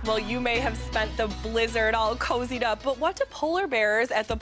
Well, you may have spent the blizzard all cozied up, but what do polar bears at the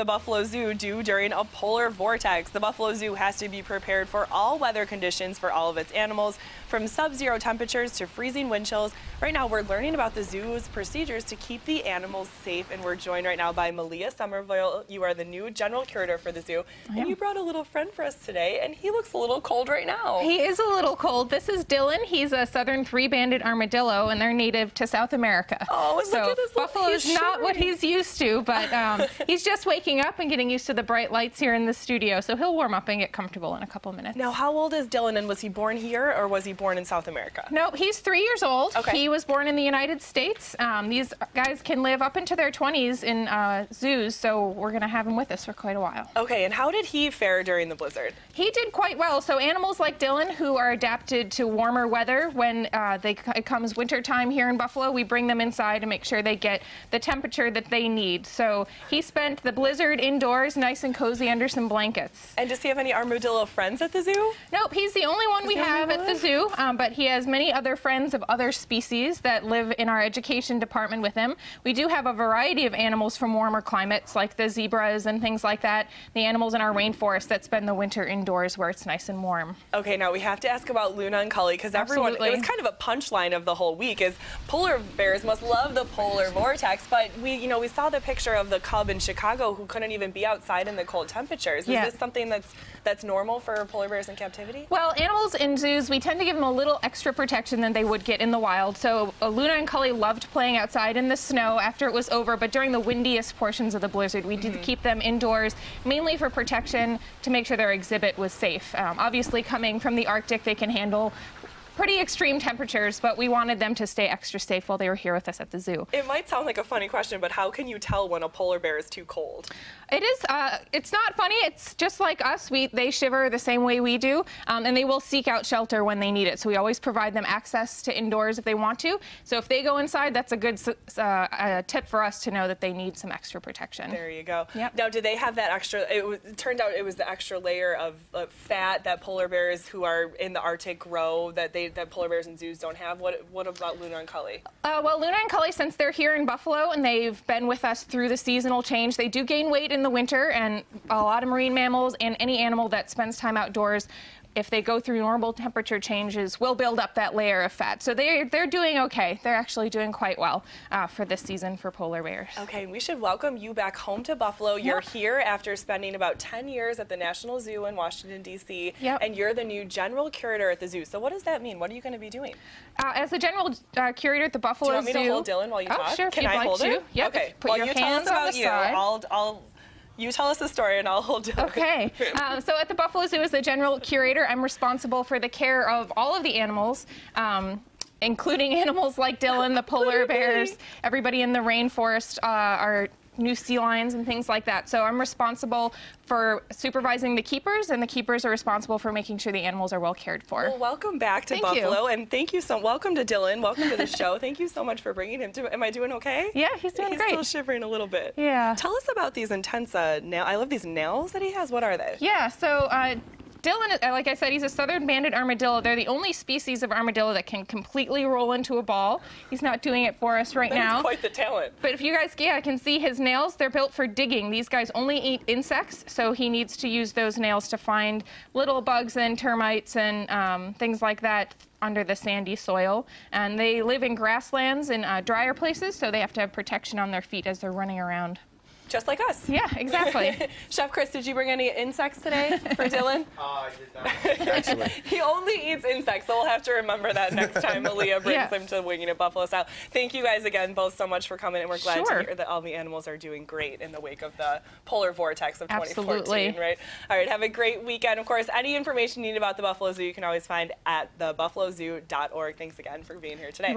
Buffalo Zoo do during a polar vortex? The Buffalo Zoo has to be prepared for all weather conditions for all of its animals, from sub-zero temperatures to freezing wind chills. Right now, we're learning about the zoo's procedures to keep the animals safe, and we're joined right now by Malia Somerville. You are the new general curator for the zoo, and you brought a little friend for us today, and he looks a little cold right now. He is a little cold. This is Dylan. He's a southern three-banded armadillo, and they're native to South America. Oh, and so look at this. Buffalo is not what he's used to, but he's just waking up and getting used to the bright lights here in the studio, so he'll warm up and get comfortable in a couple minutes. Now, how old is Dylan, and was he born here, or was he born in South America? No, he's 3 years old. Okay. He was born in the United States. These guys can live up into their 20s in zoos, so we're going to have him with us for quite a while. Okay, and how did he fare during the blizzard? He did quite well. So animals like Dylan, who are adapted to warmer weather, when it comes wintertime here in Buffalo, we bring them inside to make sure they get the temperature that they need. So he spent the blizzard indoors, nice and cozy under some blankets. And does he have any armadillo friends at the zoo? Nope, he's the only one we have at the zoo, but he has many other friends of other species that live in our education department with him. We do have a variety of animals from warmer climates, like the zebras and things like that, the animals in our rainforest that spend the winter indoors where it's nice and warm. Okay, now we have to ask about Luna and Cully, because everyone, it was kind of a punchline of the whole week, is polar bears must love the polar vortex, but we saw the picture of the cub in Chicago who couldn't even be outside in the cold temperatures. Is this something that's normal for polar bears in captivity? Well, animals in zoos, we tend to give them a little extra protection than they would get in the wild. So Luna and Cully loved playing outside in the snow after it was over, but during the windiest portions of the blizzard, we did keep them indoors, mainly for protection to make sure their exhibit was safe. Obviously, coming from the Arctic, they can handle pretty extreme temperatures, but we wanted them to stay extra safe while they were here with us at the zoo. It might sound like a funny question, but how can you tell when a polar bear is too cold? It is, it's not funny. It's just like us. They shiver the same way we do, and they will seek out shelter when they need it. So we always provide them access to indoors if they want to. So if they go inside, that's a good tip for us to know that they need some extra protection. There you go. Yep. Now, do they have that extra, it turned out it was the extra layer of fat that polar bears who are in the Arctic grow that polar bears in zoos don't have? What about Luna and Cully? Well, Luna and Cully, since they're here in Buffalo and they've been with us through the seasonal change, they do gain weight in the winter, and a lot of marine mammals and any animal that spends time outdoors, if they go through normal temperature changes, will build up that layer of fat. So they're doing okay. They're actually doing quite well for this season for polar bears. Okay, we should welcome you back home to Buffalo. You're here after spending about 10 years at the National Zoo in Washington, D.C., and you're the new general curator at the zoo. So what does that mean? What are you going to be doing? As the general curator at the Buffalo Zoo... Do you want me to hold Dylan while you talk? Sure, Can I hold it? Yep. Okay, Put your hands on the side. You tell us the story and I'll hold it. Okay. So at the Buffalo Zoo, as the general curator, I'm responsible for the care of all of the animals, including animals like Dylan, the polar bears, everybody in the rainforest, our new sea lions and things like that. So I'm responsible for supervising the keepers, and the keepers are responsible for making sure the animals are well cared for. Well, welcome back to Buffalo, and thank you welcome to Dylan. Welcome to the show. Thank you so much for bringing him to. Am I doing okay? Yeah, he's doing great. He's still shivering a little bit. Yeah. Tell us about these intense nails. I love these nails that he has. What are they? Yeah. So. Dylan, like I said, he's a southern banded armadillo. They're the only species of armadillo that can completely roll into a ball. He's not doing it for us right now. That's quite the talent. But if you guys can see his nails, they're built for digging. These guys only eat insects, so he needs to use those nails to find little bugs and termites and things like that under the sandy soil. And they live in grasslands and drier places, so they have to have protection on their feet as they're running around. Just like us. Yeah, exactly. Chef Chris, did you bring any insects today for Dylan? I did not, actually. He only eats insects, so we'll have to remember that next time Malia brings him to Winging It Buffalo Style. Thank you guys again both so much for coming, and we're glad to hear that all the animals are doing great in the wake of the polar vortex of 2014, right? All right, have a great weekend. Of course, any information you need about the Buffalo Zoo, you can always find at thebuffalozoo.org. Thanks again for being here today.